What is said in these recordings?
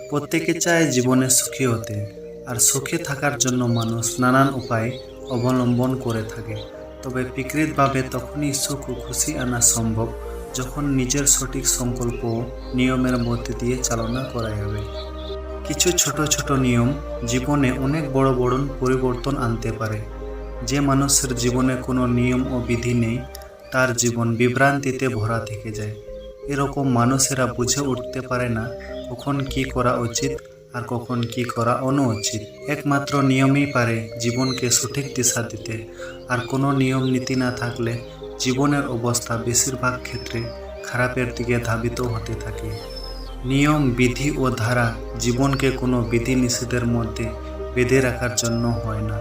প্রত্যেকে চায় জীবনে সুখী হতে, আর সুখী থাকার জন্য মানুষ নানান উপায় অবলম্বন করে থাকে। তবে প্রকৃতভাবে তখনই সুখ ও খুশি আনা সম্ভব যখন নিজের সঠিক সংকল্প ও নিয়মের মধ্যে দিয়ে চালনা করা যাবে। কিছু ছোট ছোট নিয়ম জীবনে অনেক বড় বড় পরিবর্তন আনতে পারে। যে মানুষের জীবনে কোনো নিয়ম ও বিধি নেই, তার জীবন বিভ্রান্তিতে ভরা থেকে যায়। এরকম মানুষেরা বুঝে উঠতে পারে না কখন কি করা উচিত আর কখন কি করা অনুচিত। একমাত্র নিয়মই পারে জীবনকে সঠিক দিশা দিতে, আর কোনো নিয়ম নীতি না থাকলে জীবনের অবস্থা বেশিরভাগ ক্ষেত্রে খারাপের দিকে ধাবিত হতে থাকে। নিয়ম, বিধি ও ধারা জীবনকে কোনো বিধি নিষেধের মধ্যে বেঁধে রাখার জন্য হয় না,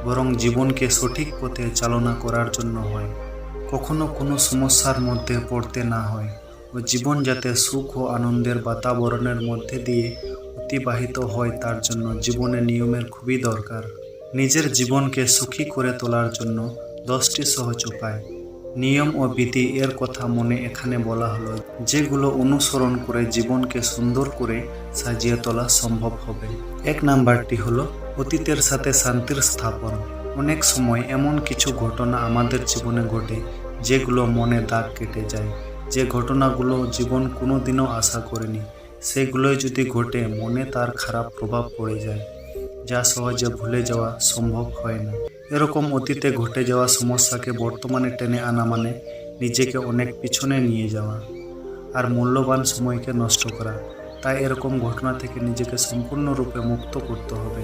বরং জীবনকে সঠিক পথে চালনা করার জন্য হয়। কখনো কোনো সমস্যার মধ্যে পড়তে না হয় ও জীবন যাতে সুখ ও আনন্দের বাতাবরণের মধ্যে দিয়ে অতিবাহিত হয়, তার জন্য জীবনে নিয়মের খুবই দরকার। নিজের জীবনকে সুখী করে তোলার জন্য 10টি সহজ উপায়, নিয়ম ও বিধি এর কথা মনে এখানে বলা হলো, যেগুলো অনুসরণ করে জীবনকে সুন্দর করে সাজিয়ে তোলা সম্ভব হবে। 1 নাম্বারটি হলো অতীতের সাথে শান্তির স্থাপন। অনেক সময় এমন কিছু ঘটনা আমাদের জীবনে ঘটে যেগুলো মনে দাগ কেটে যায়। যে ঘটনাগুলো জীবন কোনোদিনও আশা করেনি, সেগুলোই যদি ঘটে মনে তার খারাপ প্রভাব পড়ে যায়, যা সহজে ভুলে যাওয়া সম্ভব হয় না। এরকম অতীতে ঘটে যাওয়া সমস্যাকে বর্তমানে টেনে আনা মানে নিজেকে অনেক পিছনে নিয়ে যাওয়া আর মূল্যবান সময়কে নষ্ট করা। তাই এরকম ঘটনা থেকে নিজেকে সম্পূর্ণরূপে মুক্ত করতে হবে।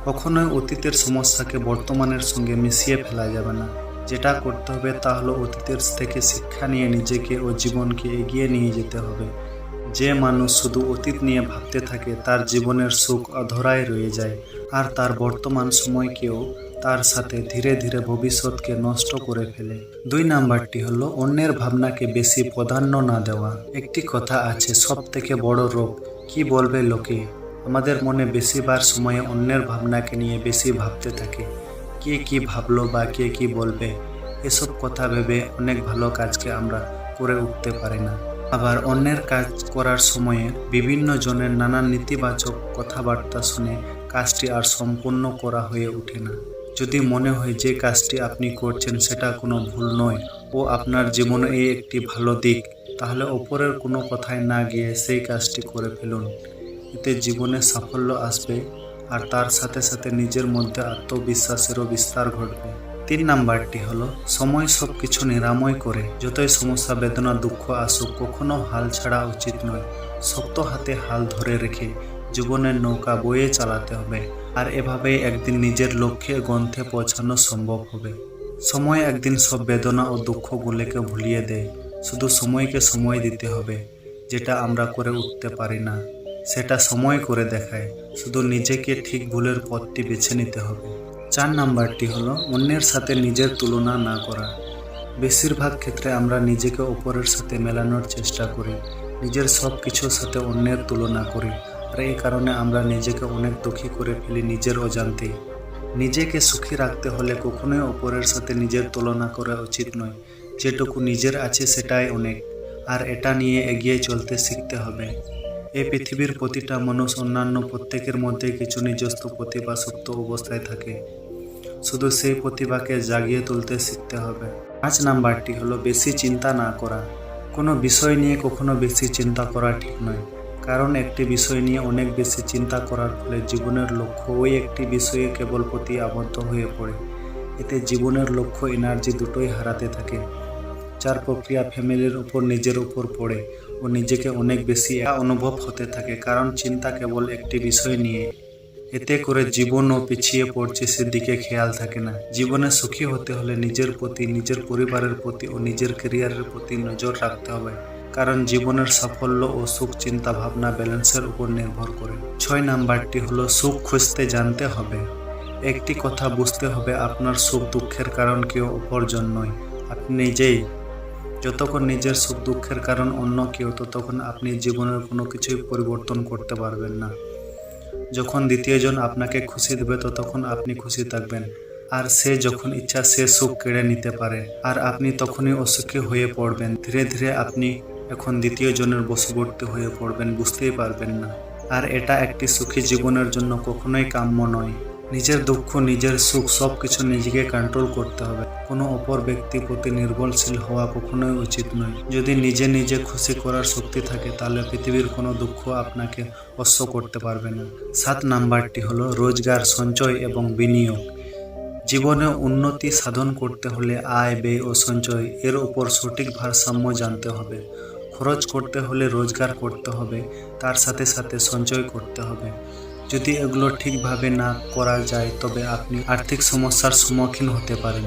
কখনোই অতীতের সমস্যাকে বর্তমানের সঙ্গে মিশিয়ে ফেলা যাবে না। যেটা করতে হবে তা হলো অতীতের থেকে শিক্ষা নিয়ে নিজেকে ও জীবনকে এগিয়ে নিয়ে যেতে হবে। যে মানুষ শুধু অতীত নিয়ে ভাবতে থাকে, তার জীবনের সুখ অধরায় রয়ে যায়, আর তার বর্তমান সময়কেও তার সাথে ধীরে ধীরে ভবিষ্যৎকে নষ্ট করে ফেলে। 2 নাম্বারটি হলো অন্যের ভাবনাকে বেশি প্রাধান্য না দেওয়া। একটি কথা আছে, সব থেকে বড় রোগ কি বলবে লোকে। আমাদের মনে বেশিরভাগ সময়ে অন্যের ভাবনাকে নিয়ে বেশি ভাবতে থাকে। কে কি ভাবলো বা কে কি বলবে, এসব কথা ভেবে অনেক ভালো কাজকে আমরা করে উঠতে পারি না। আবার অন্যের কাজ করার সময়ে বিভিন্ন জনের নানান নেতিবাচক কথাবার্তা শুনে কাজটি আর সম্পূর্ণ করা হয়ে ওঠে না। যদি মনে হয় যে কাজটি আপনি করছেন সেটা কোনো ভুল নয় ও আপনার জীবনে এই একটি ভালো দিক, তাহলে অপরের কোনো কথায় না গিয়ে সেই কাজটি করে ফেলুন। এতে জীবনে সাফল্য আসবে, আর তার সাথে সাথে নিজের মধ্যে আত্মবিশ্বাসেরও বিস্তার ঘটবে। 3 নাম্বারটি হলো সময় সব কিছু নিরাময় করে। যতই সমস্যা, বেদনা, দুঃখ আসুক, কখনো হাল ছাড়া উচিত নয়। শক্ত হাতে হাল ধরে রেখে জীবনের নৌকা বয়ে চালাতে হবে, আর এভাবেই একদিন নিজের লক্ষ্যে গন্তব্যে পৌঁছানো সম্ভব হবে। সময় একদিন সব বেদনা ও দুঃখগুলোকে ভুলিয়ে দেয়। শুধু সময়কে সময় দিতে হবে। যেটা আমরা করে উঠতে পারি না সেটা সময় করে দেখায়। শুধু নিজেকে ঠিক ভুলের পথটি বেছে নিতে হবে। 4 নাম্বারটি হলো অন্যের সাথে নিজের তুলনা না করা। বেশিরভাগ ক্ষেত্রে আমরা নিজেকে অপরের সাথে মেলানোর চেষ্টা করি, নিজের সব কিছুর সাথে অন্যের তুলনা করি, আর এই কারণে আমরা নিজেকে অনেক দুঃখী করে ফেলি নিজের অজান্তেই। নিজেকে সুখী রাখতে হলে কখনোই অপরের সাথে নিজের তুলনা করা উচিত নয়। যেটুকু নিজের আছে সেটাই অনেক, আর এটা নিয়ে এগিয়ে চলতে শিখতে হবে। এই পৃথিবীর প্রতিটা মানুষ অন্যান্য, প্রত্যেকের মধ্যে কিছু নিজস্ব প্রতিভা সুপ্ত অবস্থায় থাকে। শুধু সেই প্রতিভাকে জাগিয়ে তুলতে শিখতে হবে। 5 নাম্বারটি হলো বেশি চিন্তা না করা। কোনো বিষয় নিয়ে কখনো বেশি চিন্তা করা ঠিক নয়, কারণ একটি বিষয় নিয়ে অনেক বেশি চিন্তা করার ফলে জীবনের লক্ষ্য ওই একটি বিষয়ে কেবল প্রতি আবদ্ধ হয়ে পড়ে। এতে জীবনের লক্ষ্য, এনার্জি দুটোই হারাতে থাকে, যার প্রক্রিয়া ফ্যামিলির উপর, নিজের উপর পড়ে ও নিজেকে অনেক বেশি অনুভব হতে থাকে, কারণ চিন্তা কেবল একটি বিষয় নিয়ে। এতে করে জীবনও পিছিয়ে পড়ছে, সেদিকে খেয়াল থাকে না। জীবনে সুখী হতে হলে নিজের প্রতি, নিজের পরিবারের প্রতি ও নিজের ক্যারিয়ারের প্রতি নজর রাখতে হবে, কারণ জীবনের সাফল্য ও সুখ চিন্তা ভাবনা ব্যালেন্সের উপর নির্ভর করে। 6 নাম্বারটি হলো সুখ খুঁজতে জানতে হবে। একটি কথা বুঝতে হবে, আপনার সুখ দুঃখের কারণ কেউ অপরজন নয়, আপনি নিজেই। যতক্ষণ নিজের সুখ দুঃখের কারণ অন্য কেউ, ততক্ষণ আপনি জীবনের কোনো কিছুই পরিবর্তন করতে পারবেন না। যখন দ্বিতীয়জন আপনাকে খুশি দেবে ততক্ষণ আপনি খুশি থাকবেন, আর সে যখন ইচ্ছা সে সুখ কেড়ে নিতে পারে, আর আপনি তখনই অসুখী হয়ে পড়বেন। ধীরে ধীরে আপনি এখন দ্বিতীয় জনের বশবর্তী হয়ে পড়বেন, বুঝতেই পারবেন না। আর এটা একটি সুখী জীবনের জন্য কখনোই কাম্য নয়। নিজের দুঃখ, নিজের সুখ সবকিছু নিজেকে কন্ট্রোল করতে হবে। কোনো অপর ব্যক্তির প্রতি নির্ভরশীল হওয়া কখনোই উচিত নয়। যদি নিজে নিজে খুশি করার শক্তি থাকে তাহলে পৃথিবীর কোনো দুঃখ আপনাকে স্পর্শ করতে পারবে না। 7 নাম্বারটি হলো রোজগার, সঞ্চয় এবং বিনিয়োগ। জীবনে উন্নতি সাধন করতে হলে আয়, ব্যয় ও সঞ্চয় এর উপর সঠিক ভারসাম্য জানতে হবে। খরচ করতে হলে রোজগার করতে হবে, তার সাথে সাথে সঞ্চয় করতে হবে। যদি এগুলো ঠিকভাবে না করা যায় তবে আপনি আর্থিক সমস্যার সম্মুখীন হতে পারেন।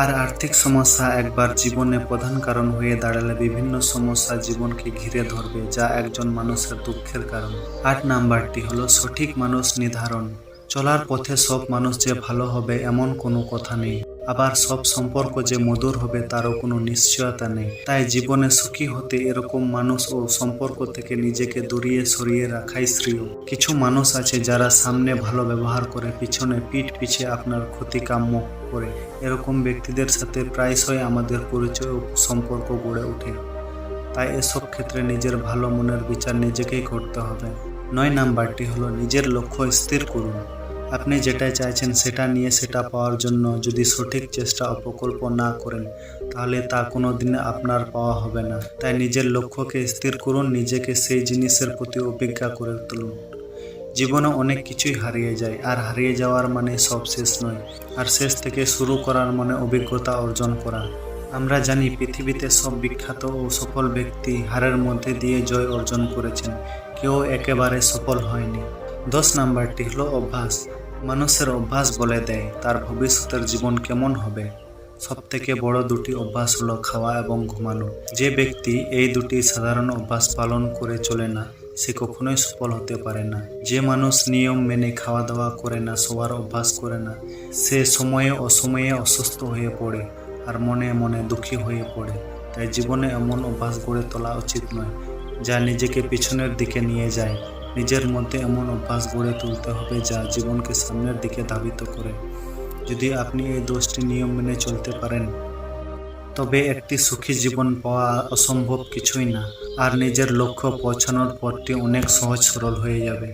আর আর্থিক সমস্যা একবার জীবনে প্রধান কারণ হয়ে দাঁড়ালে বিভিন্ন সমস্যা জীবনকে ঘিরে ধরবে, যা একজন মানুষের দুঃখের কারণ। 8 নাম্বারটি হলো সঠিক মানুষ নির্ধারণ। চলার পথে সব মানুষ যে ভালো হবে এমন কোনো কথা নেই, আবার সব সম্পর্ক যে মধুর হবে তারও কোনো নিশ্চয়তা নেই। তাই জীবনে সুখী হতে এরকম মানুষ ও সম্পর্ক থেকে নিজেকে দূরিয়ে সরিয়ে রাখাই শ্রেয়। কিছু মানুষ আছে যারা সামনে ভালো ব্যবহার করে, পিছনে পিঠ পিছিয়ে আপনার ক্ষতি কাম্য করে। এরকম ব্যক্তিদের সাথে প্রায়শই আমাদের পরিচয় ও সম্পর্ক গড়ে ওঠে। তাই এসব ক্ষেত্রে নিজের ভালো মনের বিচার নিজেকেই করতে হবে। 9 নাম্বারটি হলো নিজের লক্ষ্য স্থির করুন। আপনি যেটা চাইছেন সেটা পাওয়ার জন্য যদি সঠিক চেষ্টা ও প্রকল্প না করেন তাহলে তা কোনোদিন আপনার পাওয়া হবে না। তাই নিজের লক্ষ্যকে স্থির করুন, নিজেকে সেই জিনিসের প্রতি অভিজ্ঞ করে তুলুন। জীবনে অনেক কিছুই হারিয়ে যায়, আর হারিয়ে যাওয়ার মানে সব শেষ নয়। আর শেষ থেকে শুরু করার মানে অভিজ্ঞতা অর্জন করা। আমরা জানি পৃথিবীতে সব বিখ্যাত ও সফল ব্যক্তি হারের মধ্যে দিয়ে জয় অর্জন করেছেন, কেউ একেবারে সফল হয়নি। 10 নাম্বারটি হলো অভ্যাস। মানুষের অভ্যাস বলে দেয় তার ভবিষ্যতের জীবন কেমন হবে। সব থেকে বড় দুটি অভ্যাস হলো খাওয়া এবং ঘুমানো। যে ব্যক্তি এই দুটি সাধারণ অভ্যাস পালন করে চলে না সে কখনোই সফল হতে পারে না। যে মানুষ নিয়ম মেনে খাওয়া দাওয়া করে না, শোয়ার অভ্যাস করে না, সে সময়ে অসময়ে অসুস্থ হয়ে পড়ে আর মনে মনে দুঃখী হয়ে পড়ে। তাই জীবনে এমন অভ্যাস গড়ে তোলা উচিত নয় যা নিজেকে পিছনের দিকে নিয়ে যায়। নিজের মধ্যে এমন অভ্যাস গড়ে তুলতে হবে যা জীবনকে সামনের দিকে ধাবিত করে। যদি আপনি এই 10টি নিয়ম মেনে চলতে পারেন তবে একটি সুখী জীবন পাওয়া অসম্ভব কিছুই না, আর নিজের লক্ষ্য পৌঁছানোর পথটি অনেক সহজ সরল হয়ে যাবে।